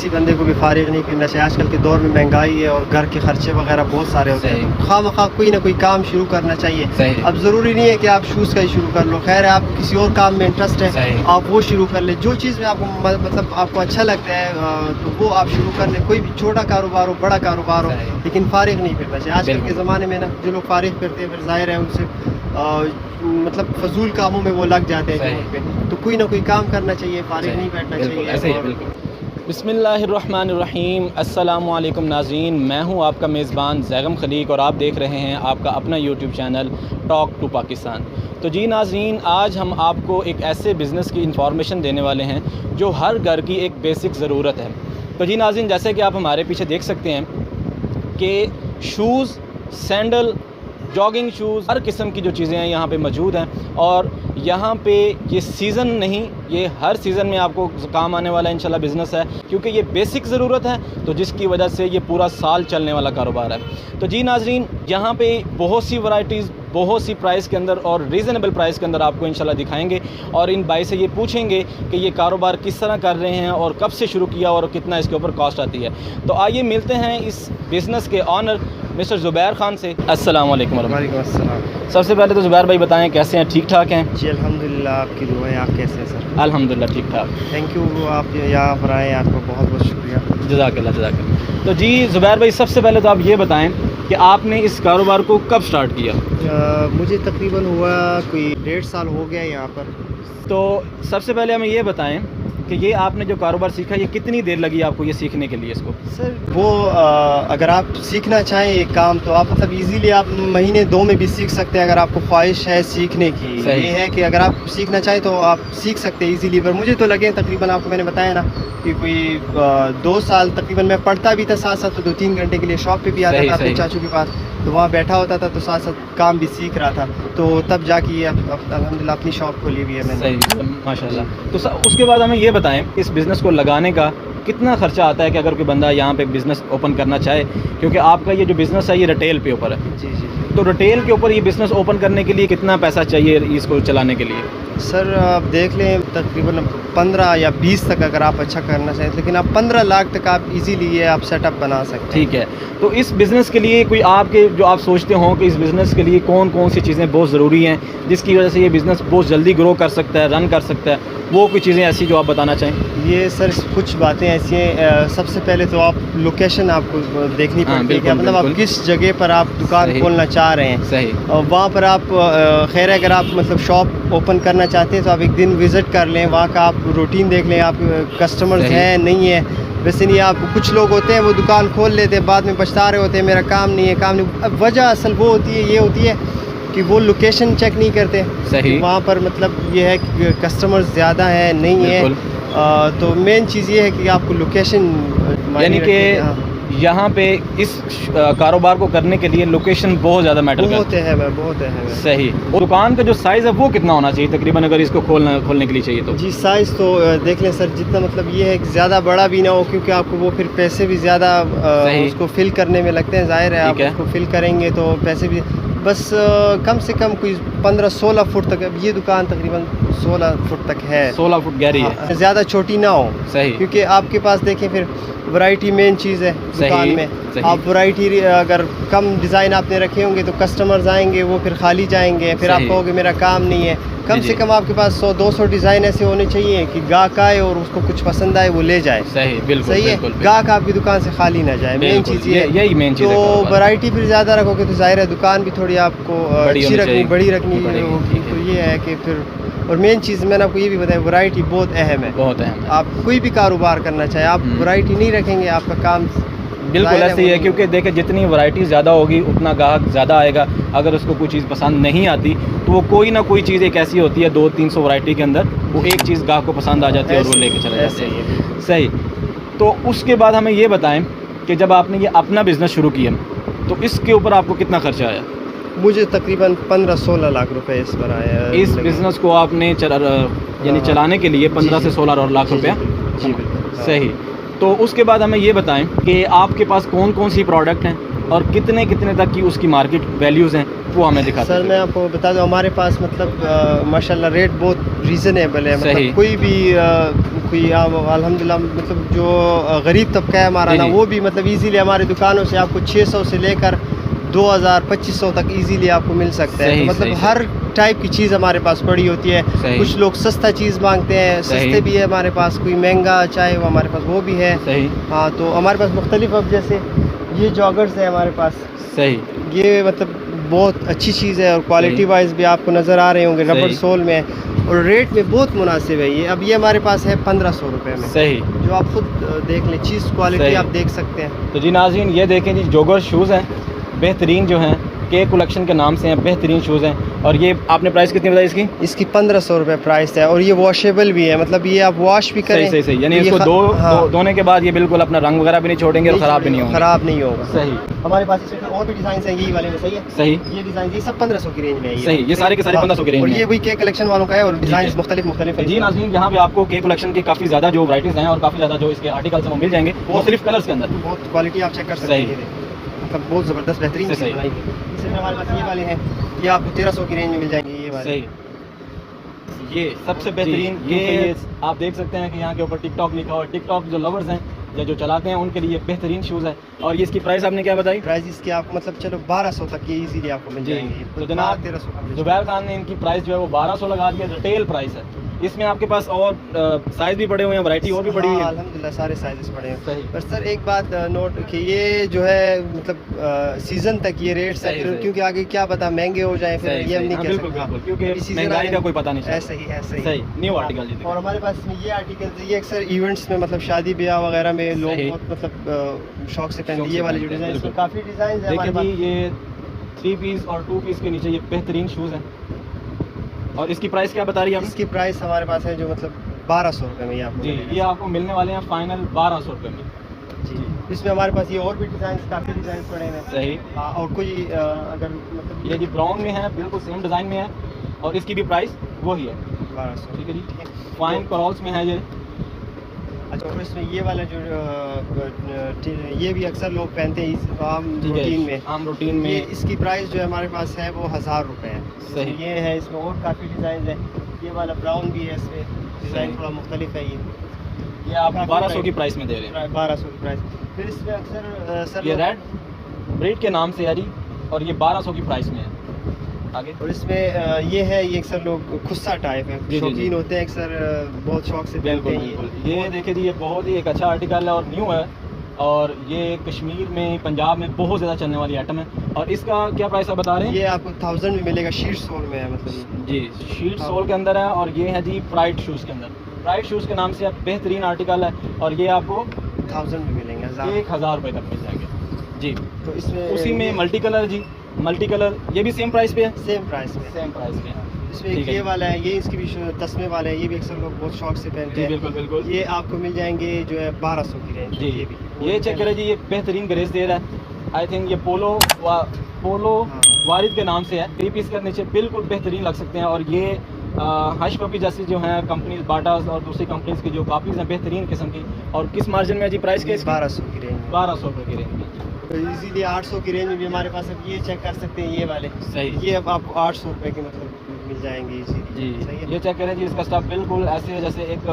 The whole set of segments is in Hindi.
किसी बंदे को भी फारिग नहीं करना चाहिए। आजकल के दौर में महंगाई है और घर के खर्चे वगैरह बहुत सारे होते हैं, खामखा कोई ना कोई काम शुरू करना चाहिए। अब ज़रूरी नहीं है कि आप शूज़ का ही शुरू कर लो, खैर आप किसी और काम में इंटरेस्ट है आप वो शुरू कर ले, जो चीज़ में आपको मतलब आपको अच्छा लगता है तो वो आप शुरू कर ले। कोई भी छोटा कारोबार हो बड़ा कारोबार हो, लेकिन फारिग नहीं फिरना चाहिए। आजकल के ज़माने में ना जो लोग फारिग फिरते हैं फिर ज़ाहिर है उनसे मतलब फजूल कामों में वो लग जाते हैं, तो कोई ना कोई काम करना चाहिए, फारिग नहीं बैठना चाहिए। बिस्मिल्लाहिर्रहमानिर्रहीम, अस्सलामुअलैकुम नाज़रीन, मैं हूं आपका मेज़बान ज़ैगम खलीक और आप देख रहे हैं आपका अपना YouTube channel talk to Pakistan. तो जी नाज़रीन, आज हम आपको एक ऐसे बिज़नेस की इंफॉर्मेशन देने वाले हैं जो हर घर की एक बेसिक ज़रूरत है। तो जी नाज़रीन, जैसे कि आप हमारे पीछे देख सकते हैं कि शूज़, सैंडल, जॉगिंग शूज़, हर किस्म की जो चीज़ें हैं यहाँ पे मौजूद हैं और यहाँ पे ये सीज़न नहीं, ये हर सीज़न में आपको काम आने वाला इंशाल्लाह बिज़नेस है, क्योंकि ये बेसिक ज़रूरत है तो जिसकी वजह से ये पूरा साल चलने वाला कारोबार है। तो जी नाज़रीन, यहाँ पे बहुत सी वैरायटीज़ बहुत सी प्राइस के अंदर और रीज़नेबल प्राइस के अंदर आपको इंशाल्लाह दिखाएंगे और इन भाई से ये पूछेंगे कि ये कारोबार किस तरह कर रहे हैं और कब से शुरू किया और कितना इसके ऊपर कॉस्ट आती है। तो आइए मिलते हैं इस बिज़नेस के ऑनर मिस्टर ज़ुबैर खान से। अस्सलाम वालेकुम। वालेकुम अस्सलाम। सबसे पहले तो ज़ुबैर भाई बताएं कैसे हैं, ठीक ठाक हैं? जी अल्हम्दुलिल्लाह, आपकी दुआ है। आप कैसे हैं सर? अल्हम्दुलिल्लाह ठीक ठाक। थैंक यू, आप यहाँ पर आए, आपका बहुत बहुत शुक्रिया। जज़ाकल्लाह। तो जी ज़ुबैर भाई, सबसे पहले तो आप ये बताएं कि आपने इस कारोबार को कब स्टार्ट किया? मुझे तकरीबन हुआ कोई 1.5 साल हो गया यहाँ पर। तो सबसे पहले हमें ये बताएं कि ये आपने जो कारोबार सीखा, ये कितनी देर लगी आपको ये सीखने के लिए इसको? सर वो अगर आप सीखना चाहें एक काम तो आप मतलब इजीली आप महीने 2 में भी सीख सकते हैं, अगर आपको ख्वाहिश है सीखने की। ये है कि अगर आप सीखना चाहें तो आप सीख सकते हैं इजीली, पर मुझे तो लगे तकरीबन, आपको मैंने बताया ना कि कोई 2 साल तकरीबन मैं पढ़ता भी था साथ साथ, तो 2-3 घंटे के लिए शॉप पे भी आता था अपने चाचू के पास, तो वहाँ बैठा होता था तो साथ साथ काम भी सीख रहा था, तो तब जाके अल्हम्दुलिल्लाह अपनी शॉप खोली हुई है मैंने। माशाल्लाह। तो उसके बाद हमें ये बताएं इस बिज़नेस को लगाने का कितना ख़र्चा आता है कि अगर कोई बंदा यहाँ पे बिज़नेस ओपन करना चाहे, क्योंकि आपका ये जो बिज़नेस है ये रिटेल पे ऊपर है। जी जी जी। तो रिटेल के ऊपर ये बिज़नेस ओपन करने के लिए कितना पैसा चाहिए इसको चलाने के लिए? सर आप देख लें तकरीबन 15 या 20 तक अगर आप अच्छा करना चाहें, लेकिन आप 15 लाख तक आप इजीली ये आप सेटअप बना सकते हैं। ठीक है। तो इस बिज़नेस के लिए कोई आपके जो आप सोचते हो कि इस बिज़नेस के लिए कौन कौन सी चीज़ें बहुत ज़रूरी हैं जिसकी वजह से ये बिज़नेस बहुत जल्दी ग्रो कर सकता है, रन कर सकता है, वो कोई चीज़ें ऐसी जो आप बताना चाहें? ये सर कुछ बातें ऐसी हैं, सबसे पहले तो आप लोकेशन आपको देखनी पड़ती है, मतलब आप किस जगह पर आप दुकान खोलना चाह रहे हैं। सही। और वहाँ पर आप खैर अगर आप मतलब शॉप ओपन करना चाहते हैं तो आप एक दिन विज़िट कर लें, वहाँ का आप रूटीन देख लें, आप कस्टमर्स हैं नहीं है। वैसे नहीं, आप कुछ लोग होते हैं वो दुकान खोल लेते हैं, बाद में पछता रहे होते हैं मेरा काम नहीं है। अब वजह असल वो होती है, ये होती है कि वो लोकेशन चेक नहीं करते। सही। वहाँ पर मतलब ये है कि कस्टमर्स ज़्यादा है नहीं है, तो मेन चीज़ ये है कि आपको लोकेशन, यानी कि यहाँ पे इस कारोबार को करने के लिए लोकेशन बहुत ज़्यादा मैटर करती है। बहुत है। सही। और दुकान का जो साइज़ है वो कितना होना चाहिए तकरीबन अगर इसको खोलने के लिए चाहिए तो? जी साइज़ तो देख लें सर, जितना मतलब ये है कि ज़्यादा बड़ा भी ना हो, क्योंकि आपको वो फिर पैसे भी ज़्यादा उसको फिल करने में लगते हैं। ज़ाहिर है आप उसको फिल करेंगे तो पैसे भी, बस कम से कम कोई 15-16 फुट तक। अब ये दुकान तकरीबन 16 फुट तक है। 16 फुट गहरी है। ज़्यादा छोटी ना हो। सही। क्योंकि आपके पास देखें फिर वैरायटी मेन चीज़ है दुकान में। आप वैरायटी अगर कम डिज़ाइन आपने रखे होंगे तो कस्टमर्स आएंगे वो फिर खाली जाएंगे, फिर आप कहोगे मेरा काम नहीं है। कम से कम आपके पास 100-200 डिज़ाइन ऐसे होने चाहिए कि गाहक आए और उसको कुछ पसंद आए वो ले जाए। सही, बिल्कुल सही है। गाहक आपकी दुकान से खाली ना जाए, मेन चीज़ ये, यही मेन चीज़ है। तो वैरायटी फिर ज़्यादा रखोगे तो जाहिर है दुकान भी थोड़ी आपको अच्छी रखनी, बड़ी रखनी होगी। तो ये है कि फिर, और मेन चीज़ मैंने आपको ये भी बताया, वैरायटी बहुत अहम है। बहुत अहम है। आप कोई भी कारोबार करना चाहे, आप वैरायटी नहीं रखेंगे आपका काम बिल्कुल ऐसे ही है, क्योंकि देखिए जितनी वैरायटी ज़्यादा होगी उतना गाहक ज़्यादा आएगा। अगर उसको कोई चीज़ पसंद नहीं आती तो वो कोई ना कोई चीज़ एक ऐसी होती है 200-300 वैरायटी के अंदर वो एक चीज़ गाहक को पसंद आ जाती है और वो लेके चला जाता है। सही। तो उसके बाद हमें ये बताएं कि जब आपने ये अपना बिज़नेस शुरू किया तो इसके ऊपर आपको कितना खर्चा आया? मुझे तकरीबन 15-16 लाख रुपए इस पर आया। इस बिज़नेस को आपने यानी चलाने के लिए 15 से 16 लाख रुपया? जी बिल्कुल। सही। तो उसके बाद हमें ये बताएं कि आपके पास कौन कौन सी प्रोडक्ट हैं और कितने तक की उसकी मार्केट वैल्यूज़ हैं, वो हमें दिखाते हैं। सर मैं आपको बता दूं, हमारे पास मतलब माशाल्लाह रेट बहुत रीज़नेबल है। मतलब कोई भी कोई अल्हम्दुलिल्लाह मतलब जो गरीब तबका है हमारा ना, वो भी मतलब इजीली हमारी दुकानों से आपको 600 से लेकर 2000-2500 तक इजीली आपको मिल सकता है। तो मतलब हर टाइप की चीज़ हमारे पास पड़ी होती है। कुछ लोग सस्ता चीज़ मांगते हैं, सस्ते भी है हमारे पास, कोई महंगा चाहे वो हमारे पास वो भी है। हाँ, तो हमारे पास मुख्तलिफ, अब जैसे ये जॉगर्स है हमारे पास, सही, ये मतलब बहुत अच्छी चीज़ है और क्वालिटी वाइज भी आपको नज़र आ रहे होंगे, रबड़ सोल में और रेट में बहुत मुनासिब है ये। अब ये हमारे पास है 1500 रुपये में। सही, जो आप खुद देख लें, चीज़ क्वालिटी आप देख सकते हैं। तो जी नाज़रीन, ये देखें जी, जॉगर शूज़ हैं, बेहतरीन जो हैं, के कलेक्शन के नाम से हैं, बेहतरीन शूज़ हैं। और ये आपने प्राइस कितनी बताई इसकी? इसकी 1500 रुपये प्राइस है और ये वॉशेबल भी है, मतलब ये आप वॉश भी करें। सही सही, यानी इसको धोने के बाद ये बिल्कुल अपना रंग वगैरह भी नहीं छोड़ेंगे और ख़राब भी नहीं होगा। ख़राब नहीं होगा। सही, हमारे पास इसमें और भी डिज़ाइन हैं, यही वाले में। सही है, सही, ये डिज़ाइन ये सब 1500 की रेंज में है। सही, ये सारे के सारे 1500 की रेंज में। और ये वही के कलेक्शन वालों का है और डिज़ाइन मुख्तलिफ है। जी नाज़रीन, यहाँ पे आपको के कलेक्शन की काफ़ी ज़्यादा जो वैराइटीज़ हैं और काफ़ी ज़्यादा जो इसके आर्टिकल्स हैं वो मिल जाएंगे, मुख्तलिफ कलर्स के अंदर। बहुत क्वालिटी आप चेक कर सकते हैं, मतलब बहुत ज़बरदस्त बेहतरीन सही। इसमें हमारे पास ये वाले हैं, ये आपको 1300 की रेंज में मिल जाएंगे। ये वाले सही, ये सबसे बेहतरीन, ये आप देख सकते हैं कि यहाँ के ऊपर टिकटॉक लिखा हुआ है। टिकटॉक जो लवर्स हैं या जो चलाते हैं उनके लिए बेहतरीन शूज़ है। और ये इसकी प्राइस आपने क्या बताई? प्राइस इसकी आपको मतलब चलो 1200 तक ये इजीली आपको मिल जाएंगे। तो जनाब 1300 जुबैर खान ने इनकी प्राइस जो है वो 1200 लगा दिया, रिटेल प्राइस है। इसमें आपके पास और साइज़ भी पड़े हुए हैं, वैरायटी और भी पड़ी हुई है। अल्हम्दुलिल्लाह सारे साइजेस पड़े हैं। सही, पर सर एक बात नोट कि ये जो है मतलब सीज़न तक ये रेट्स है, क्योंकि आगे क्या पता महंगे हो जाए, फिर ये हम नहीं कह सकते, क्योंकि महंगाई का कोई पता नहीं। ऐसे ही सही, न्यू आर्टिकल। और हमारे पास ये आर्टिकल ये अक्सर इवेंट्स में, मतलब शादी ब्याह वगैरह में लोग बहुत मतलब शौक से पहनते हैं। ये वाले जो डिज़ाइन, काफ़ी डिज़ाइन है हमारे पास। ये 3 पीस और 2 पीस के नीचे ये बेहतरीन शूज़ हैं। और इसकी प्राइस क्या बता रही है? इसकी प्राइस हमारे पास है जो मतलब 1200 रुपये में आपको। जी, ये आपको मिलने वाले हैं फाइनल 1200 रुपये में। जी, इसमें हमारे पास ये और भी डिज़ाइन, काफ़ी डिज़ाइन पड़े हैं। सही, और कोई अगर मतलब ये जी ब्राउन में है, बिल्कुल सेम डिज़ाइन में है और इसकी भी प्राइस वही है 1200। ठीक है जी। फाइन कॉल्स में है ये। अच्छा, और इसमें ये वाला जो ये भी अक्सर लोग पहनते हैं आम रूटीन में। ये इसकी प्राइस जो है हमारे पास है वो 1000 रुपये है। सही, ये है, इसमें और काफ़ी डिज़ाइन है। ये वाला ब्राउन भी है, इसमें डिज़ाइन थोड़ा मुख्तलिफ है। ये आप 1200 की प्राइस में दे रहे हैं। 1200 की प्राइस। फिर इसमें अक्सर सर ये रेड ब्रीड के नाम से यारी, और ये 1200 की प्राइस में है। आगे, और इसमें ये है, ये अक्सर लोग खुस्सा टाइप है, शौकीन होते हैं अक्सर, बहुत शौक से पहनते हैं। ये देखिए जी, ये बहुत ही एक अच्छा आर्टिकल है और न्यू है, और ये कश्मीर में, पंजाब में बहुत ज़्यादा चलने वाली आइटम है। और इसका क्या प्राइस आप बता रहे हैं? ये आपको 1000 में मिलेगा, शीट सोल में है, मतलब जी शीट सोल के अंदर है। और ये है जी प्राइड शूज़ के अंदर, प्राइड शूज़ के नाम से बेहतरीन आर्टिकल है और ये आपको 1000 में मिलेंगे, 1000 रुपये तक मिल जाएंगे जी। तो इसमें उसी में मल्टी कलर जी, मल्टी कलर, ये भी सेम प्राइस पे है। सेम प्राइस पे है। इसमें एक ये वाला है, ये इसकी भी तस्मे वाला है, ये भी अक्सर लोग बहुत शौक से पहनते हैं। बिल्कुल बिल्कुल। ये आपको मिल जाएंगे जो है 1200 की रेंज जी। ये चेक करें जी, ये बेहतरीन ग्रेस दे रहा है। आई थिंक ये पोलो वारिद के नाम से है। 3 पीस के नीचे बिल्कुल बेहतरीन लग सकते हैं। और ये हश पपी जैसी जो है कंपनीज, बाटास और दूसरी कंपनीज की जो कापीज़ हैं बेहतरीन किस्म की। और किस मार्जिन में है जी प्राइस के? 1200 की रेंज, 1200 रुपये की रेंज में। तो इजीली 800 की रेंज में भी हमारे पास अब ये चेक कर सकते हैं, ये वाले। सही, ये अब आपको 800 रुपये के मतलब मिल जाएंगे जी। सही है। ये चेक करें जी, इसका स्टफ बिल्कुल ऐसे जैसे एक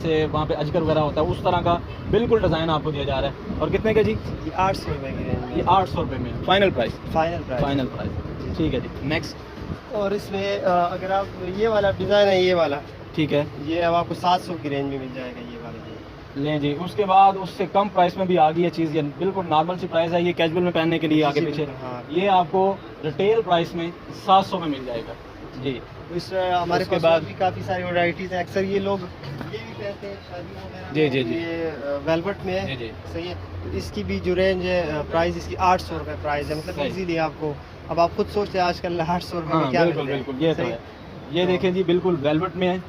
से वहाँ पे अजगर वगैरह होता है उस तरह का बिल्कुल डिज़ाइन आपको दिया जा रहा है। और कितने का जी? ये 800 रुपये की रेंज, ये 800 रुपये में फाइनल प्राइस। फाइनल प्राइस ठीक है जी। नेक्स्ट, और इसमें अगर आप ये वाला डिज़ाइन है, ये वाला ठीक है, ये अब आपको 700 की रेंज में मिल जाएगा, ये वाला लें जी। उसके बाद उससे कम प्राइस में भी आ गई है चीज़, ये बिल्कुल नॉर्मल सी प्राइस है, ये कैजुअल में पहनने के लिए आगे पीछे। ये आपको रिटेल प्राइस में 700 में मिल जाएगा जी। तो इसमें हमारे पास बाद भी काफ़ी सारी वैराइटीज़ हैं। अक्सर ये लोग ये भी कहते हैं शादियों में। जी। ये वेलवेट में है। जी। सही है। तो इसकी भी जो रेंज है, प्राइस इसकी 800 रुपये प्राइस है, मतलब इजीली आपको, अब आप खुद सोचते हैं आजकल 800 रुपये में क्या मिल रहा है। बिल्कुल ये तो है। ये देखें जी, बिल्कुल वेलवेट में है।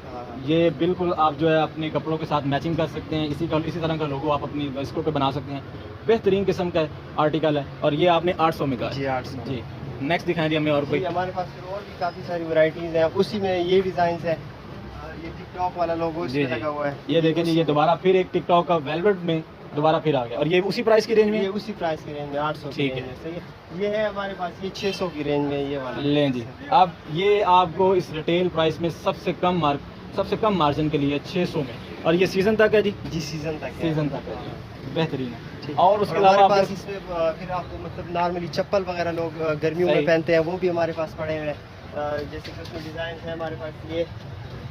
ये बिल्कुल आप जो है अपने कपड़ों के साथ मैचिंग कर सकते हैं। इसी तरह का लोगो आप अपनी वेस्टकोट पे बना सकते हैं। बेहतरीन किस्म का आर्टिकल है और ये आपने 800 में कहा जी। 800 जी। नेक्स्ट दिखाएं जी हमें और कोई। हमारे पास और भी काफ़ी सारी वैराइटीज़ हैं, उसी में ये डिज़ाइन है। ये टिकटॉक वाला लोगो इसमें लगा हुआ है। ये देखें जी, ये दोबारा फिर एक टिकटॉक का वेलवेट में दोबारा फिर आ गया और ये उसी प्राइस की रेंज में। ये उसी प्राइस की रेंज में 800। ठीक है, सही है। ये है हमारे पास, ये 600 की रेंज में ये वाला लें जी। अब ये आपको इस रिटेल प्राइस में सबसे कम मार्जिन के लिए 600 में और ये सीज़न तक है जी? जी सीज़न तक है। सीज़न तक है जी, बेहतरीन है। और उसके हमारे अलावा पास इसमें फिर आपको मतलब नॉर्मली चप्पल वगैरह लोग गर्मियों में पहनते हैं, वो भी हमारे पास पड़े हुए हैं। जैसे कि उसमें डिज़ाइन है हमारे पास,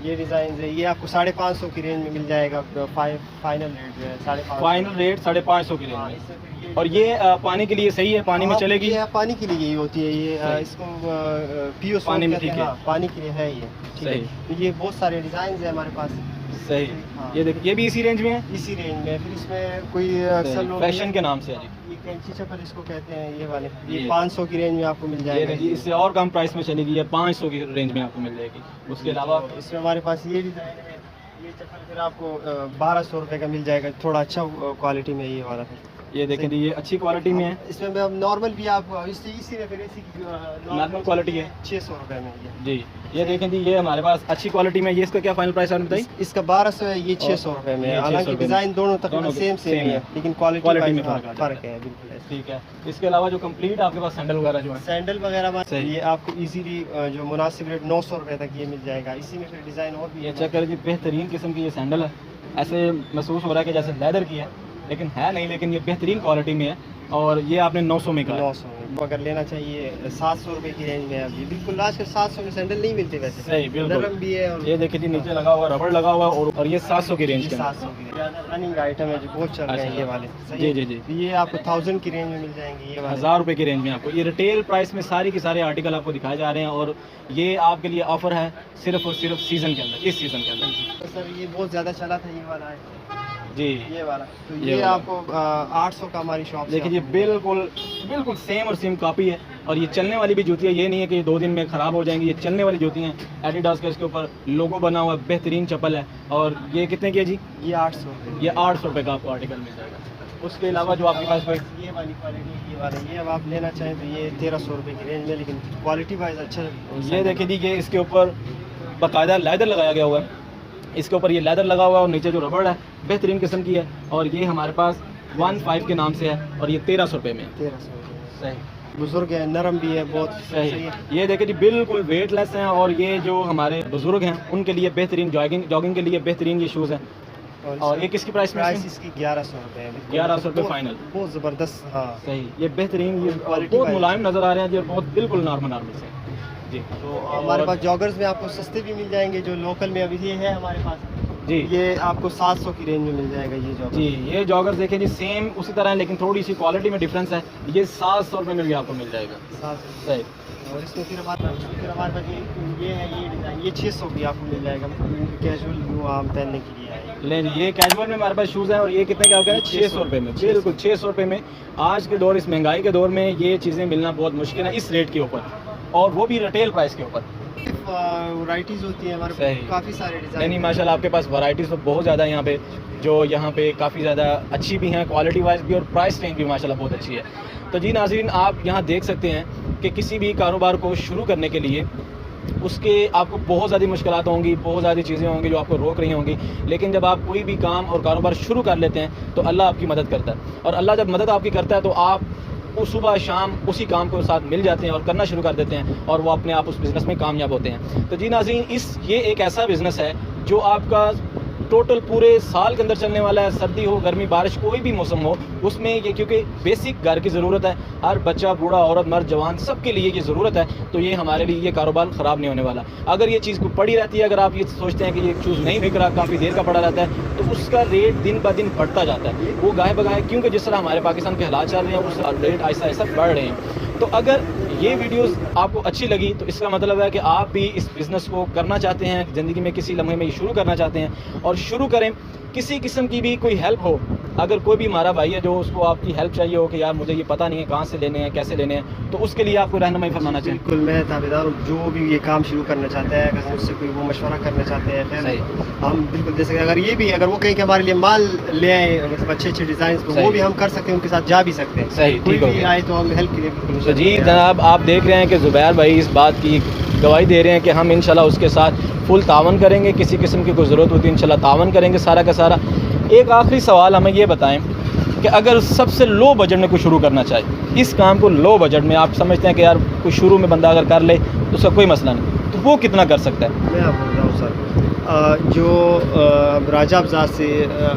ये डिज़ाइन है, ये आपको 550 की रेंज में मिल जाएगा। फाइनल रेट जो है 550। फाइनल रेट 550 की रेंज में। और ये पानी के लिए सही है, पानी में चलेगी? ये पानी के लिए यही होती है, ये इसको पीओ पानी में ठीक है, पानी के लिए है ये। सही। तो ये बहुत सारे डिज़ाइन है हमारे पास। सही। हाँ। ये देखिए, ये भी इसी रेंज में है? इसी रेंज में। फिर इसमें कोई अक्सर लोग फैशन के नाम से है जी, ये कैंची चप्पल इसको कहते हैं, ये वाले, ये 500 की रेंज में आपको मिल जाएगा। ये इससे और कम प्राइस में चलेगी, ये 500 की रेंज में आपको मिल जाएगी। उसके अलावा इसमें हमारे पास ये डिज़ाइन है, ये चप्पल फिर आपको 1200 रुपये का मिल जाएगा, थोड़ा अच्छा क्वालिटी में ये वाला। फिर ये देखें जी, ये अच्छी क्वालिटी में है। इसमें नॉर्मल भी आप इसी में फिर इसी की नॉर्मल क्वालिटी है 600 रुपये में जी। ये देखें जी, ये हमारे पास अच्छी क्वालिटी में, ये इसका क्या फाइनल प्राइस आपने बताई? इसका 1200 है, ये 600 रुपये में। हालांकि डिज़ाइन दोनों तक सेम है, लेकिन क्वालिटी में फ़र्क है बिल्कुल। ठीक है। इसके अलावा जो कंप्लीट आपके पास सैंडल वगैरह जो है, सैंडल वगैरह ये आपको इजीली जो मुनासिब रेट 900 रुपये तक ये मिल जाएगा। इसी में फिर डिज़ाइन और भी ये चेक करें जी, बेहतरीन किस्म की ये सैंडल है। ऐसे महसूस हो रहा है कि जैसे लेदर की है, लेकिन है नहीं, लेकिन ये बेहतरीन क्वालिटी में है। और ये आपने 900 में कहा? 900 में। अगर लेना चाहिए 700 रुपये की रेंज में अभी बिल्कुल आजकल 700 में सैंडल नहीं मिलते वैसे। सही, बिल्कुल नरम भी है। और ये देखिए जी, नीचे लगा हुआ रबड़ लगा हुआ है, और ये 700 की रेंज का 700 की रनिंग आइटम है जो बहुत चल रहे हैं ये वाले। जी जी जी। ये आपको 1000 की रेंज में मिल जाएंगे, ये 1000 रुपये की रेंज में आपको ये रिटेल प्राइस में सारी के सारे आर्टिकल आपको दिखाए जा रहे हैं। और ये आपके लिए ऑफर है सिर्फ और सिर्फ सीज़न के अंदर, इस सीज़न के अंदर। तो सर ये बहुत ज़्यादा चला था ये वाला है जी, ये वाला। तो ये आपको 800 का हमारी शॉप। देखिए ये बिल्कुल सेम और सेम कॉपी है। और ये चलने वाली भी जूती है, ये नहीं है कि ये 2 दिन में ख़राब हो जाएंगी। ये चलने वाली जूती हैं, एडिडास का इसके ऊपर लोगो बना हुआ, बेहतरीन चप्पल है। और ये कितने की है जी? ये 800 रुपये। ये 800 रुपये का आपको आर्टिकल मिल जाएगा। उसके अलावा जो आपके पास ये वाली क्वालिटी, ये वाला, ये अब आप लेना चाहें तो ये 1300 रुपये की रेंज में, लेकिन क्वालिटी वाइज अच्छा। ये देखिए जी, ये इसके ऊपर बाकायदा लेदर लगाया गया हुआ है। इसके ऊपर ये लेदर लगा हुआ है और नीचे जो रबड़ है बेहतरीन किस्म की है। और ये हमारे पास 15 के नाम से है, और ये 1300 रुपये में। 1300 रुपये। सही। बुजुर्ग है, नरम भी है, बहुत सही है। ये देखिए जी, बिल्कुल वेटलेस हैं। और ये जो हमारे बुजुर्ग हैं उनके लिए बेहतरीन, जॉगिंग के लिए बेहतरीन ये शूज़ हैं। और ये किसकी प्राइस में? प्राइस इसकी 1100 रुपये है। 1100 रुपये फाइनल। बहुत ज़बरदस्त। हाँ सही, ये बेहतरीन, ये बहुत मुलायम नज़र आ रहे हैं जी, और बहुत बिल्कुल नॉर्मल से जी। तो हमारे पास जॉगर्स में आपको सस्ते भी मिल जाएंगे, जो लोकल में अभी ये है हमारे पास जी। ये आपको 700 की रेंज में मिल जाएगा ये जॉगर जी। ये जॉगर्स देखें जी, सेम उसी तरह है, लेकिन थोड़ी सी क्वालिटी में डिफरेंस है। ये 700 रुपये में भी आपको मिल जाएगा। 700। सही। और इसमें फिर हमारे पास ये है, ये डिज़ाइन, ये 600 की आपको मिल जाएगा, कैजुअल आम पहनने के लिए है। ले ये कैजुअल में हमारे पास शूज़ हैं। और ये कितने का आपका है? 600 रुपये में। बिल्कुल 600 रुपये में। आज के दौर, इस महंगाई के दौर में ये चीज़ें मिलना बहुत मुश्किल है इस रेट के ऊपर, और वो भी रिटेल प्राइस के ऊपर। वैराइटीज़ होती है हमारे पास, काफ़ी सारे डिज़ाइन। नहीं माशाल्लाह, आपके पास वैराइटीज़ तो बहुत ज़्यादा है यहाँ पे, जो यहाँ पे काफ़ी ज़्यादा अच्छी भी हैं, क्वालिटी वाइज भी, और प्राइस रेंज भी माशाल्लाह बहुत अच्छी है। तो जी नाज़रीन, आप यहाँ देख सकते हैं कि किसी भी कारोबार को शुरू करने के लिए उसके आपको बहुत ज़्यादा मुश्किलात होंगी, बहुत ज़्यादा चीज़ें होंगी जो आपको रोक रही होंगी। लेकिन जब आप कोई भी काम और कारोबार शुरू कर लेते हैं तो अल्लाह आपकी मदद करता है। और अल्लाह जब मदद आपकी करता है तो आप उस सुबह शाम उसी काम को साथ मिल जाते हैं और करना शुरू कर देते हैं, और वो अपने आप उस बिज़नेस में कामयाब होते हैं। तो जी नाज़रीन, ये एक ऐसा बिज़नेस है जो आपका टोटल पूरे साल के अंदर चलने वाला है। सर्दी हो, गर्मी, बारिश, कोई भी मौसम हो, उसमें ये, क्योंकि बेसिक घर की ज़रूरत है, हर बच्चा, बूढ़ा, औरत, मर्द, जवान, सबके लिए ये ज़रूरत है। तो ये हमारे लिए ये कारोबार ख़राब नहीं होने वाला। अगर ये चीज़ को पड़ी रहती है, अगर आप ये सोचते हैं कि ये चूज़ नहीं बिक रहा, काफ़ी देर का पड़ा रहता है, तो उसका रेट दिन ब दिन बढ़ता जाता है। वो गाहे बगाहे, क्योंकि जिस तरह हमारे पाकिस्तान के हालात चल रहे हैं, उस रेट ऐसा ऐसा बढ़ रहे हैं। तो अगर ये वीडियोस आपको अच्छी लगी तो इसका मतलब है कि आप भी इस बिज़नेस को करना चाहते हैं, ज़िंदगी में किसी लम्हे में ये शुरू करना चाहते हैं, और शुरू करें। किसी किस्म की भी कोई हेल्प हो, अगर कोई भी हमारा भाई है जो उसको आपकी हेल्प चाहिए हो कि यार मुझे ये पता नहीं है कहाँ से लेने हैं, कैसे लेने हैं, तो उसके लिए आपको रहनुमाई फरमाना चाहिए। बिल्कुल, मैं ताबेदार हूँ। जो भी ये काम शुरू करना चाहता है, अगर मुझसे कोई वो मशवरा करना चाहते हैं, हम बिल्कुल दे सकते हैं। अगर वो कहीं के हमारे लिए माल ले आए, मतलब अच्छे डिज़ाइन, तो वो भी हम कर सकते हैं, उनके साथ जा भी सकते हैं। सही, ठीक है। आए तो हम हेल्प के लिए बिल्कुल। तो जी जनाब, आप देख रहे हैं कि ज़ुबैर भाई इस बात की गवाही दे रहे हैं कि हम इंशाल्लाह उसके साथ फुल तावन करेंगे। किसी किस्म की कोई ज़रूरत होती है इंशाल्लाह तावन करेंगे सारा का सारा। एक आखिरी सवाल हमें ये बताएं कि अगर सबसे लो बजट में कुछ शुरू करना चाहे, इस काम को लो बजट में, आप समझते हैं कि यार कुछ शुरू में बंदा अगर कर ले तो उसका कोई मसला नहीं, तो वो कितना कर सकता है? मैं आपको बताऊँ सर, जो राजा बाजार से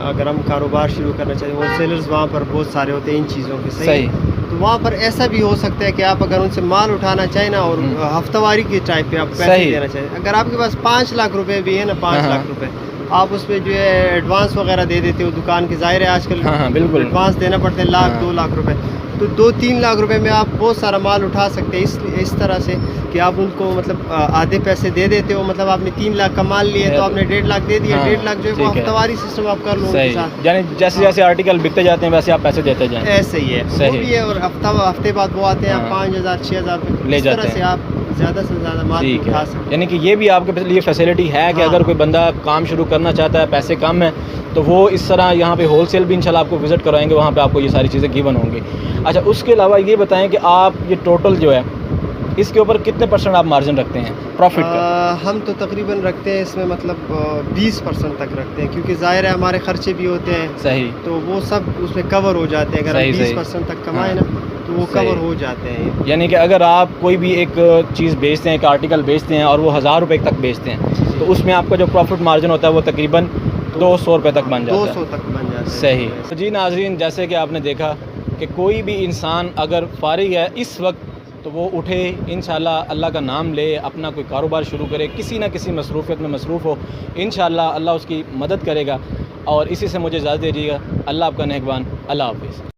अगर हम कारोबार शुरू करना चाहिए, होलसेलर्स वहाँ पर बहुत सारे होते हैं इन चीज़ों के, सही। तो वहाँ पर ऐसा भी हो सकता है कि आप अगर उनसे माल उठाना चाहें ना और हफ्तावारी के टाइप पे आप पैसे देना चाहिए, अगर आपके पास 5 लाख रुपए भी है ना, 5 लाख रुपए आप उसमें जो है एडवांस वगैरह दे देते हो दुकान के, जाहिर है आजकल बिल्कुल एडवांस देना पड़ता है, लाख 2 लाख रुपए, तो 2-3 लाख रुपए में आप बहुत सारा माल उठा सकते हैं। इस तरह से कि आप उनको मतलब आधे पैसे दे देते हो, मतलब आपने 3 लाख का माल लिए तो आपने 1.5 लाख दे दिया, 1.5 लाख जो है वो हफ्तावारी सिस्टम आप कर लो उनके साथ, यानी जैसे जैसे आर्टिकल बिकते जाते हैं वैसे आप पैसे देते जाएं, ऐसे ही है, वो भी है। और हफ्ते बाद वो आते हैं, आप 5,000-6,000 रुपये ले जाते हैं, से आप ज़्यादा से ज़्यादा माल उठा सकते हैं। यानी कि ये भी आपके लिए फैसिलिटी है कि अगर कोई बंदा काम शुरू करना चाहता है, पैसे कम है, तो वो इस तरह यहाँ पे होलसेल भी इंशाल्लाह आपको विज़िट करवाएंगे, वहाँ पे आपको ये सारी चीज़ें गिवन होंगी। अच्छा, उसके अलावा ये बताएं कि आप ये टोटल जो है इसके ऊपर कितने % आप मार्जिन रखते हैं प्रॉफिट का? हम तो तकरीबन रखते हैं इसमें मतलब 20% तक रखते हैं, क्योंकि ज़ाहिर है हमारे खर्चे भी होते हैं, सही, तो वो सब उसमें कवर हो जाते हैं। अगर हम 20% तक कमाएं ना तो वो कवर हो जाते हैं। यानी कि अगर आप कोई भी एक चीज़ बेचते हैं, एक आर्टिकल बेचते हैं और वो 1000 रुपये तक बेचते हैं, तो उसमें आपका जो प्रॉफिट मार्जिन होता है वो तकरीबन 200 रुपये तक बन जाता है, 200 तक बन जाता है। सही। तो जी नाज़रीन, जैसे कि आपने देखा कि कोई भी इंसान अगर फारिग है इस वक्त, तो वो उठे, इंशाल्लाह अल्लाह का नाम ले, अपना कोई कारोबार शुरू करे, किसी ना किसी मसरूफ़ियत में मसरूफ़ हो, इंशाल्लाह अल्लाह उसकी मदद करेगा। और इसी से मुझे इजाज़त दीजिएगा। अल्लाह आपका नेकबान। अल्लाह हाफ़िज़।